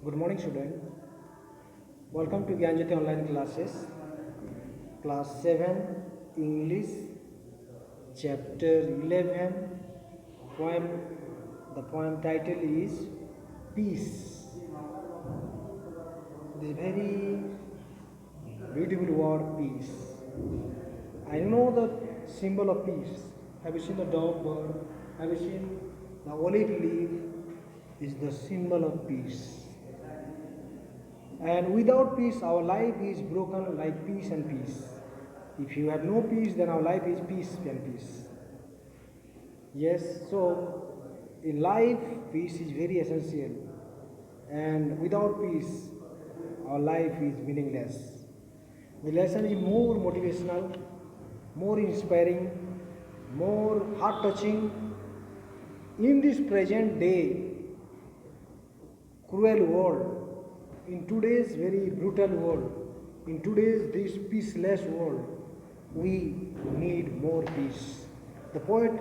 Good morning, student. Welcome to Gyanjyoti online classes. Class 7, English, chapter 11. Poem. The poem title is Peace. The very beautiful word peace. I know the symbol of peace. Have you seen the dog bird? Have you seen the olive leaf? Is the symbol of peace. And without peace, our life is broken like peace and peace. If you have no peace, then our life is peace and peace. Yes, so in life, peace is very essential. And without peace, our life is meaningless. The lesson is more motivational, more inspiring, more heart touching. In this present day, cruel world, in today's very brutal world, in today's this peaceless world, we need more peace. The poet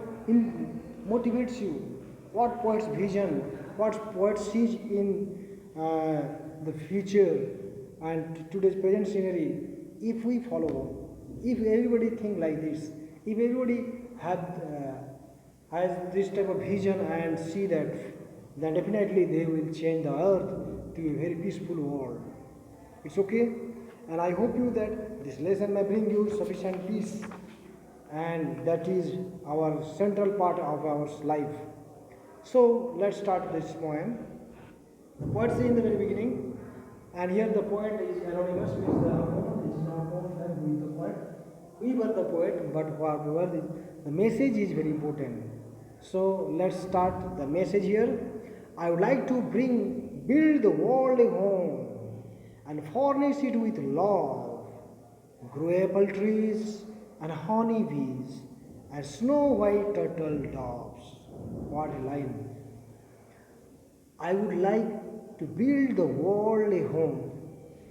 motivates you. What poet's vision, what poet sees in the future and today's present scenery, if we follow, if everybody think like this, if everybody has this type of vision and see that, then definitely they will change the earth to a very peaceful world. It's okay, and I hope you that this lesson may bring you sufficient peace, and that is our central part of our life. So let's start this poem. The poet says in the very beginning, and here the poet is anonymous, means the unknown, it is not known that who is the poet. We were the poet, but however, the message is very important. So let's start the message here. I would like to build the world a home and furnish it with love, grow apple trees and honey bees and snow white turtle doves. What a line! I would like to build the world a home.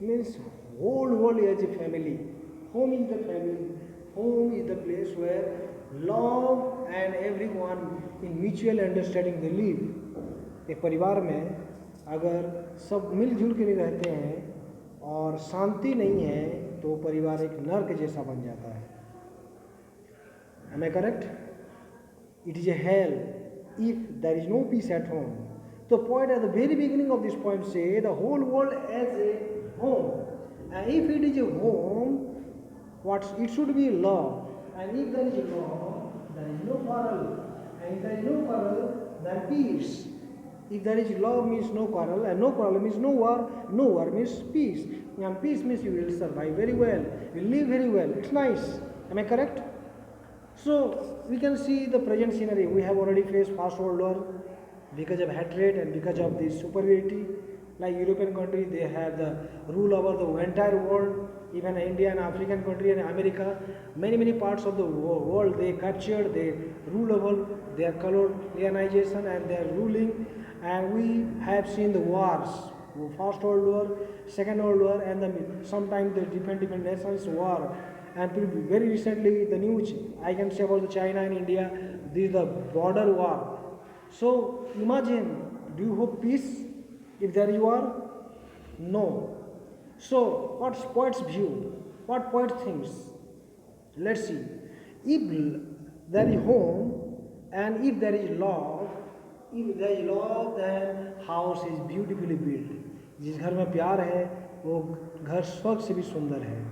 Means whole world as a family. Home is the family. Home is the place where love and everyone in mutual understanding they live. एक परिवार में अगर सब मिलजुल के नहीं रहते हैं और शांति नहीं है तो परिवार एक नर्क जैसा बन जाता है. Am I correct? It is a hell if there is no peace at home. The poet at the very beginning of this poem say the whole world as a home. And if it is a home, what it should be love. And if there is love, there is no quarrel. And if there is no quarrel, then peace. If there is love means no quarrel, and no quarrel means no war means peace. And peace means you will survive very well, you will live very well. It's nice. Am I correct? So we can see the present scenery. We have already faced First World War because of hatred and because of the superiority. Like European country, they have the rule over the entire world. Even India and African country and America, many parts of the world they captured, they rule over their colonization and their ruling. And we have seen the wars, First World War, Second World War, and sometimes the different nations war. And very recently, the news I can say about the China and India, this is the border war. So imagine, do you hope peace if there is war? No. So what's poet's view? What poet thinks? Let's see. If there is home and if there is love, then house is beautifully built. जिस घर में प्यार है वो घर स्वर्ग से भी सुंदर है.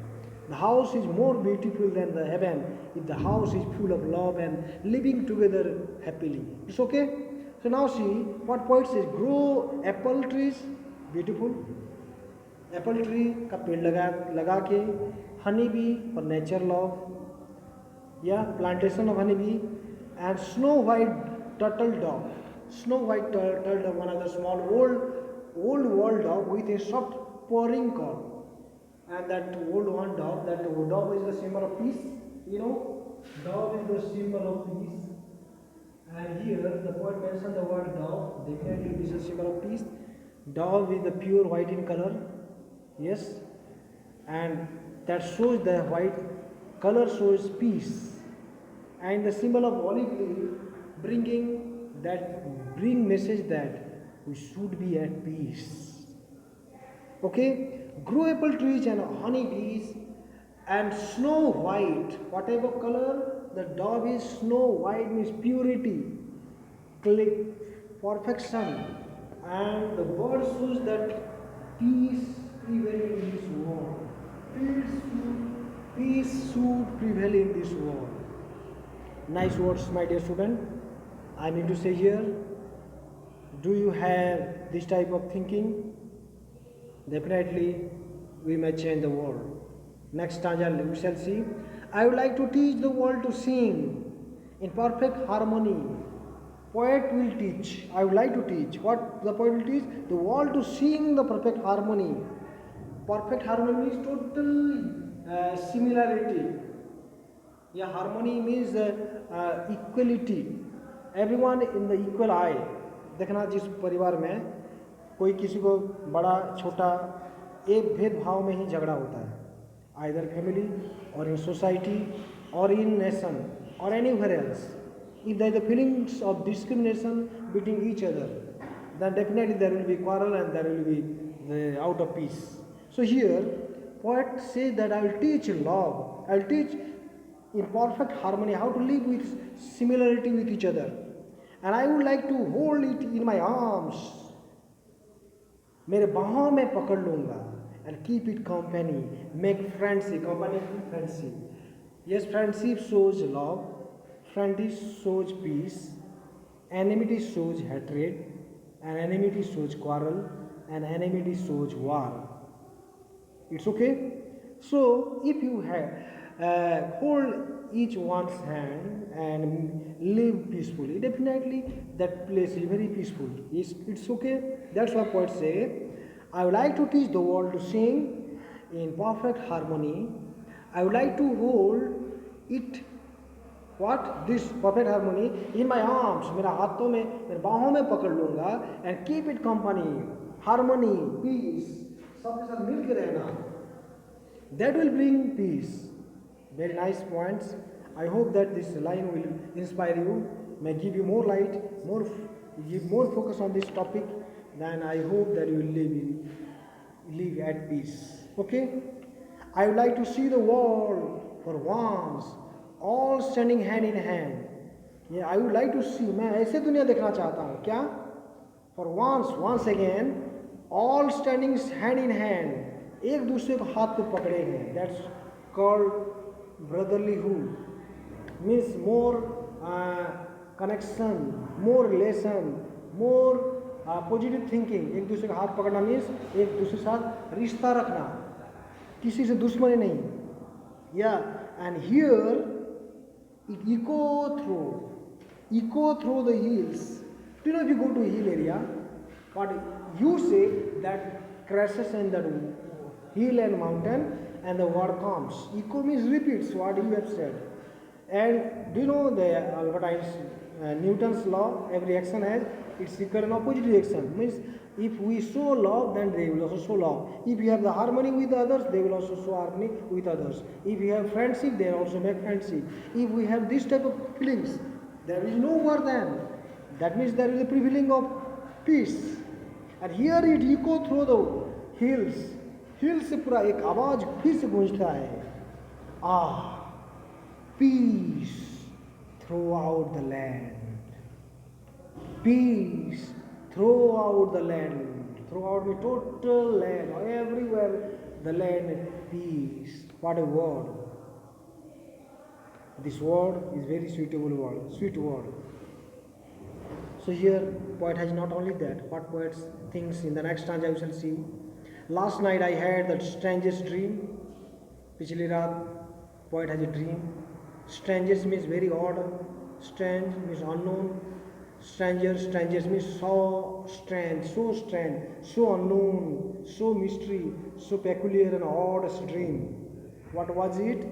The house is more beautiful than the heaven if the house is full of love and living together happily. It's okay? So now see what poet says. Grow apple trees, beautiful. Apple tree का पेड़ लगा के honey bee for nature love. Yeah, plantation of honey bee and snow white turtle dove. Snow white turtle dove, one of the small old world dog with a soft purring call. And that old one dog, that dog is the symbol of peace. You know, dog is the symbol of peace. And here the poet mentioned the word dog. Definitely this is a symbol of peace. Dog is the pure white in color. Yes. And that shows the white color shows peace. And the symbol of olive leaf bring message that we should be at peace. Okay, grow apple trees and honey bees and snow white. Whatever color the dove is, snow white means purity, perfection, and the bird shows that peace prevail in this world. Peace should prevail in this world. Nice words, my dear student. I mean to say here, do you have this type of thinking? Definitely, we may change the world. Next stanza we shall see. I would like to teach the world to sing in perfect harmony. Poet will teach. I would like to teach. What the poet will teach? The world to sing the perfect harmony. Perfect harmony means total similarity. Yeah, harmony means equality. Everyone in the equal eye. देखना जिस परिवार में कोई किसी को बड़ा छोटा एक भेदभाव में ही झगड़ा होता है, आइदर फैमिली और इन सोसाइटी और इन नेशन और anywhere else, if there is the feelings of discrimination between each other, then definitely there will be quarrel and there will be the out of peace. So here poet says that I will teach love, I will teach in perfect harmony how to live with similarity with each other, and I would like to hold it in my arms, मेरे बाहों में पकड़ लूँगा, and keep it company, make friendship, company friendship. Yes, friendship shows love, friendship shows peace, enmity shows hatred, and enmity shows quarrel, and enmity shows war. It's okay? So, if you have hold each one's hand and live peacefully, definitely that place is very peaceful. It's okay? That's what poets say. I would like to teach the world to sing in perfect harmony. I would like to hold it, what? This perfect harmony in my arms, मेरा हाथों में, मेरे बाहों में पकड़ लूँगा, and keep it company, harmony, peace, सबके साथ मिल के रहना. That will bring peace. Very nice points. I hope that this line will inspire you, may give you more light, give more focus on this topic. Then I hope that you will live at peace. Okay? I would like to see the world for once, all standing hand in hand. Yeah, I would like to see. मैं ऐसे दुनिया देखना चाहता हूँ. क्या? For once again, all standing hand in hand. एक दूसरे को हाथ को पकड़े हैं. That's called brotherlyhood. Means more connection, more relation, more positive thinking. एक दूसरे का हाथ पकड़ना मीन्स एक दूसरे के साथ रिश्ता रखना, किसी से दुश्मनी नहीं. या and here it echo through the hills. Do you know, if you go to a hill area, what you say that crashes in that hill and mountain, and the word comes. Echo means repeats what you have said. And do you know the Albert Einstein, Newton's law? Every action has its equal and opposite reaction. Means if we show love, then they will also show love. If we have the harmony with others, they will also show harmony with others. If we have friendship, they also make friendship. If we have this type of feelings, there is no war then. That means there is a prevailing of peace. And here it echo through the hills. हिल से पूरा एक आवाज फिर से गूंजता है. Peace throughout the land. Peace throughout the land. Throughout the total land, everywhere the land, peace. What a word. This word is very suitable word, sweet word. So here poet has not only that, what poet thinks in the next stanza we shall see. Last night I had the strangest dream. पिछली रात poet has a dream. Strangest means very odd. Strange means unknown. Strangers means so strange, so unknown, so mystery, so peculiar and odd dream. What was it?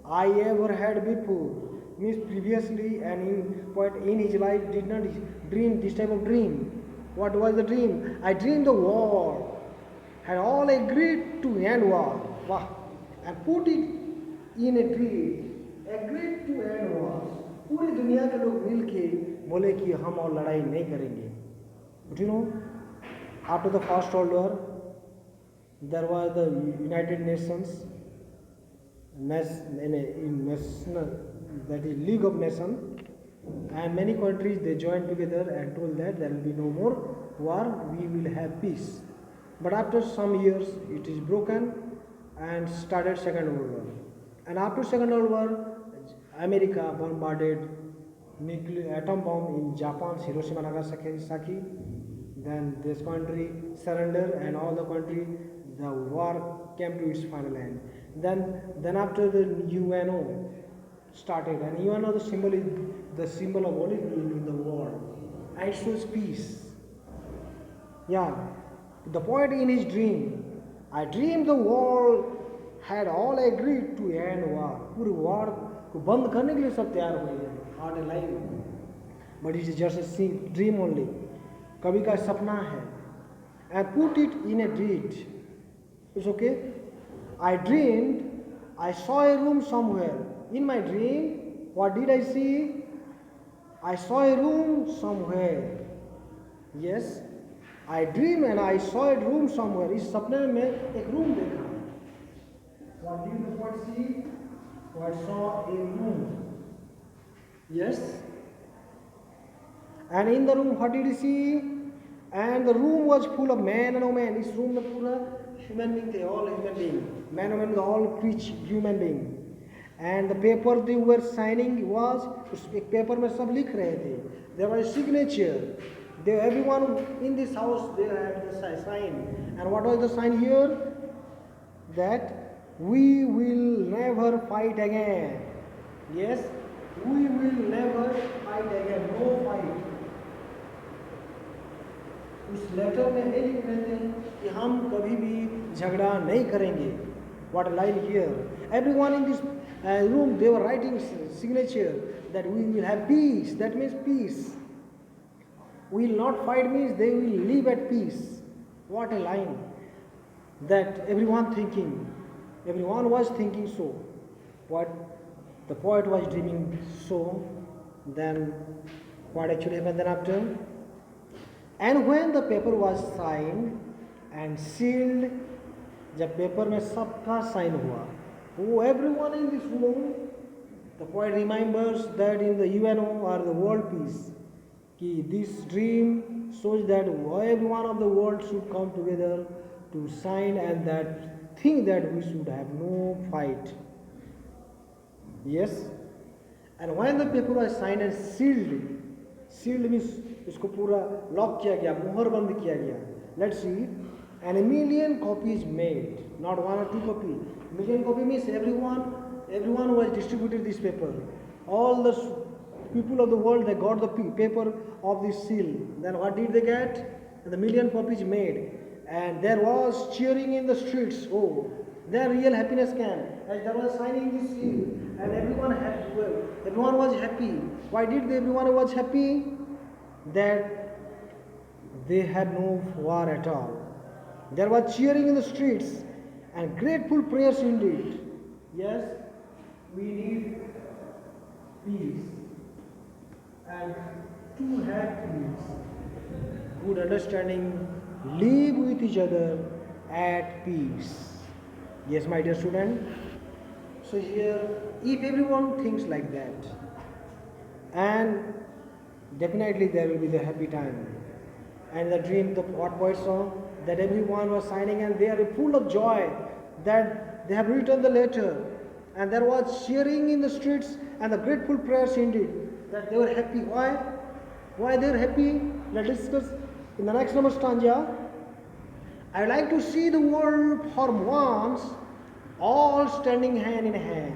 I ever had before. Means previously, and poet in his life did not dream this type of dream. What was the dream? I dreamed the war. Had all agreed to end war. Wow. And put it in a dream. Agreed to end war. पूरी दुनिया के लोग मिल के बोले कि हम और लड़ाई नहीं करेंगे. But you know, after the First World War, There was the United Nations, in national, that is League of Nations, and many countries they joined together and told that there will be no more war, we will have peace. But after some years, it is broken and started Second World War. And after Second World War, America bombarded nuclear atom bomb in Japan's Hiroshima Nagasaki. Then this country surrendered, and all the country, the war came to its final end. Then after the UNO started, and UNO the symbol is the symbol of olive in the world, and it shows peace. Yeah, the poet in his dream, I dreamed the world had all agreed to end war. पूरे war को बंद करने के लिए सब तैयार हो गए, not alive, but it is just a dream only. कवि का सपना है, and put it in a deed. It's okay. I dreamed, I saw a room somewhere. In my dream, what did I see? I saw a room somewhere. Yes, I dream and I saw a room somewhere. इस सपने में एक room देखा. What did the poet see? Poet saw a room. Yes. And in the room, what did he see? And the room was full of men and women. इस room में पूरा human being थे, all human being. Men and women, all creature, human being. And the paper they were signing was, उस एक paper में सब लिख रहे थे. There was a signature. Everyone in this house, they had the sign. And what was the sign here? That we will never fight again. Yes, we will never fight again. No fight. उस letter में ये लिख रहे थे कि हम कभी भी झगड़ा नहीं करेंगे. What a line here. Everyone in this room, they were writing signature that we will have peace. That means peace. We will not fight means they will live at peace. What a line. That everyone was thinking so. What the poet was dreaming so. Then what actually happened then after? And when the paper was signed and sealed, जब paper में सबका sign हुआ, everyone in this room, the poet remembers that in the UNO or the world peace, कि this dream shows that every one of the world should come together to sign and that think that we should have no fight. Yes, and when the paper was signed and sealed means इसको पूरा lock किया गया, मुहर बंद किया गया. Let's see, and a million copies made, not one or two copies. Million copy means everyone was distributed this paper. All the people of the world, they got the paper of this seal. Then what did they get? The million copies made, and there was cheering in the streets. Oh, their real happiness came as there was signing this seal, and everyone was happy. Why did everyone was happy? That they had no war at all. There was cheering in the streets and grateful prayers indeed. Yes, we need peace, and to have peace, good understanding, live with each other at peace. Yes, my dear student. So here, if everyone thinks like that, and definitely there will be the happy time. And the dream, the what poet saw, that everyone was signing and they are full of joy that they have written the letter. And there was cheering in the streets and the grateful prayers indeed, that they were happy. Why? Why they are happy? Let's discuss in the next number stanza. I would like to see the world for once, all standing hand in hand.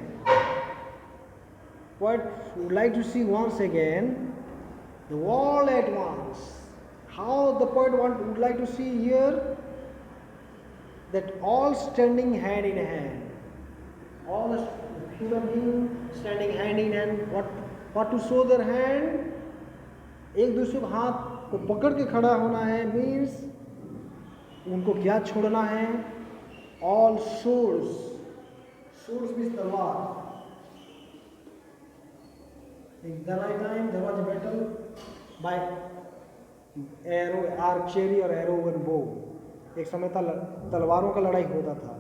Poet would like to see once again the world at once. How the poet would like to see here? That all standing hand in hand. All the human beings standing hand in hand. What to show their hand? एक दूसरे को हाथ को पकड़ के खड़ा होना है means उनको क्या छोड़ना है? All swords means तलवार. In the right time there was a battle by arrow, archery or arrow and bow. एक समय तलवारों का लड़ाई होता था.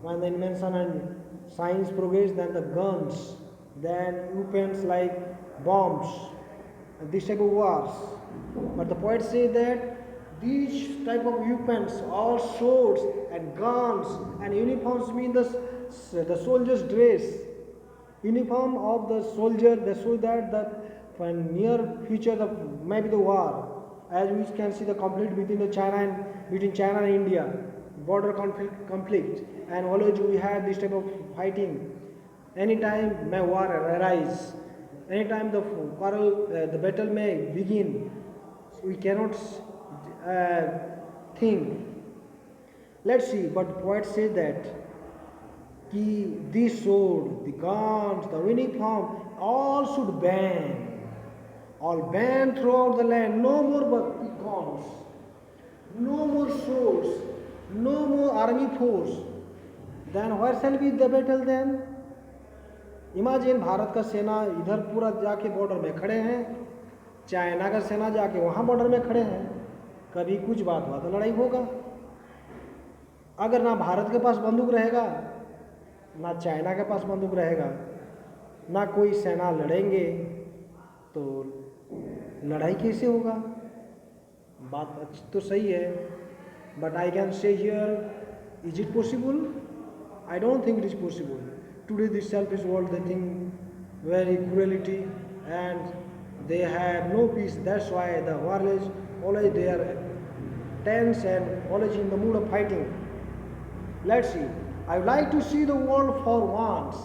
When the invention and science progressed, then the guns, then weapons like bombs, and this type of wars. But the poets say that these type of weapons, all swords and guns and uniforms mean the soldier's dress. Uniform of the soldier, so that the near future maybe the war, as we can see the conflict between China and India, border conflict, and always we have this type of fighting. Anytime may war arise, anytime the quarrel, the battle may begin, we cannot think. Let's see, but poet say that this sword, the guns, the uniform, all should ban. All ban throughout the land. No more guns, no more swords, no more army force. Then where shall be the battle then? Imagine Bharat का सेना इधर पूरा जाके border में खड़े हैं, China का सेना जाके वहाँ बॉर्डर में खड़े हैं. कभी कुछ बात हुआ तो लड़ाई होगा. अगर ना भारत के पास बंदूक रहेगा, ना चाइना के पास बंदूक रहेगा, ना कोई सेना लड़ेंगे, तो लड़ाई कैसे होगा? बात अच्छी तो सही है, but I can say here, is it possible? I don't think it is possible. Today this selfish world, they think very cruelty and they have no peace. That's why the world is always they are tense and always in the mood of fighting. Let's see. I would like to see the world for once,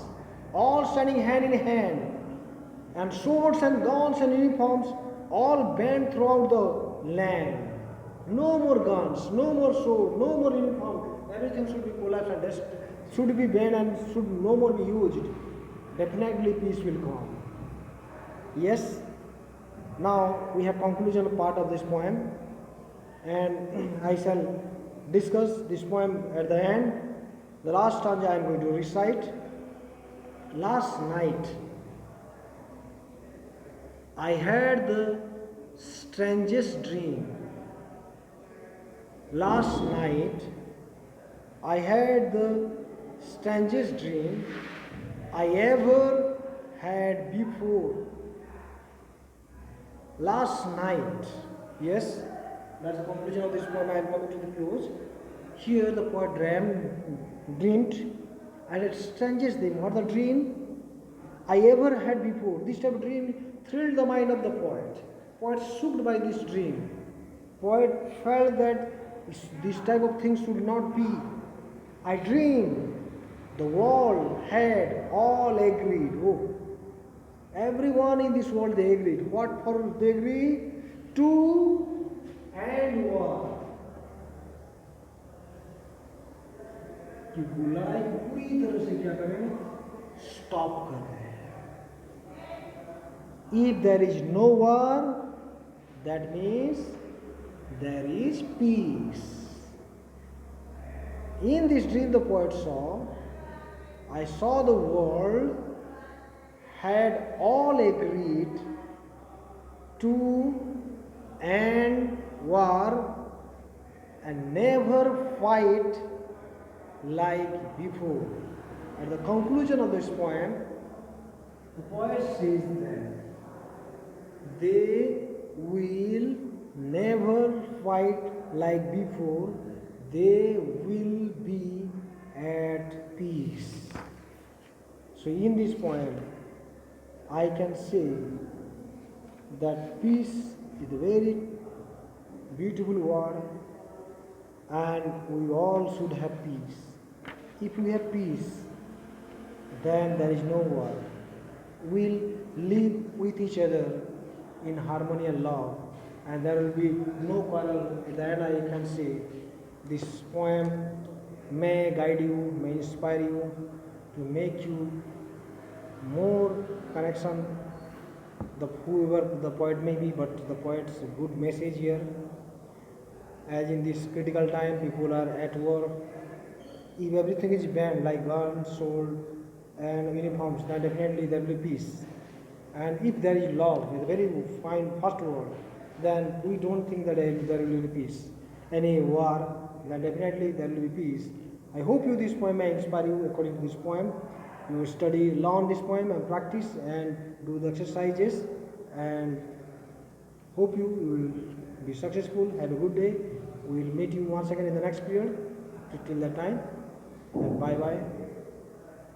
all standing hand in hand, and swords and guns and uniforms all banned throughout the land. No more guns, no more sword, no more uniform. Everything should be collapsed and should be banned and should no more be used. Definitely peace will come. Yes. Now we have conclusion part of this poem, and I shall discuss this poem at the end. The last stanza I am going to recite. Last night I had the strangest dream. Last night I had the strangest dream I ever had before. Last night, yes, that's the conclusion of this poem. I am coming to the close. Here the poet dreamed, and its strangest dream, what the dream I ever had before. This type of dream thrilled the mind of the poet. Poet shook by this dream. Poet felt that this type of things should not be. I dreamed the world had all agreed. Oh, everyone in this world they agreed. What for they agreed? To end war. कि लड़ाई पूरी तरह से क्या करें? Stop कर दें. If there is no war, that means there is peace. In this dream the poet saw, I saw the world had all agreed to end war and never fight like before. At the conclusion of this poem, the poet says that they will never fight like before, they will be at peace. So in this poem, I can say that peace is a very beautiful word, and we all should have peace. If we have peace, then there is no war. We'll live with each other in harmony and love, and there will be no quarrel. At the end, I can say this poem may guide you, may inspire you to make you more connection. Whoever the poet may be, but the poet's good message here. As in this critical time, people are at war. If everything is banned, like guns, sword, and uniforms, then definitely there will be peace. And if there is love, with a very fine first word, then we don't think that there will be peace. Any war then definitely there will be peace. I hope you this poem may inspire you according to this poem. You study, learn this poem and practice and do the exercises, and hope you will be successful. Have a good day. We will meet you once again in the next period. Till that time, and bye bye.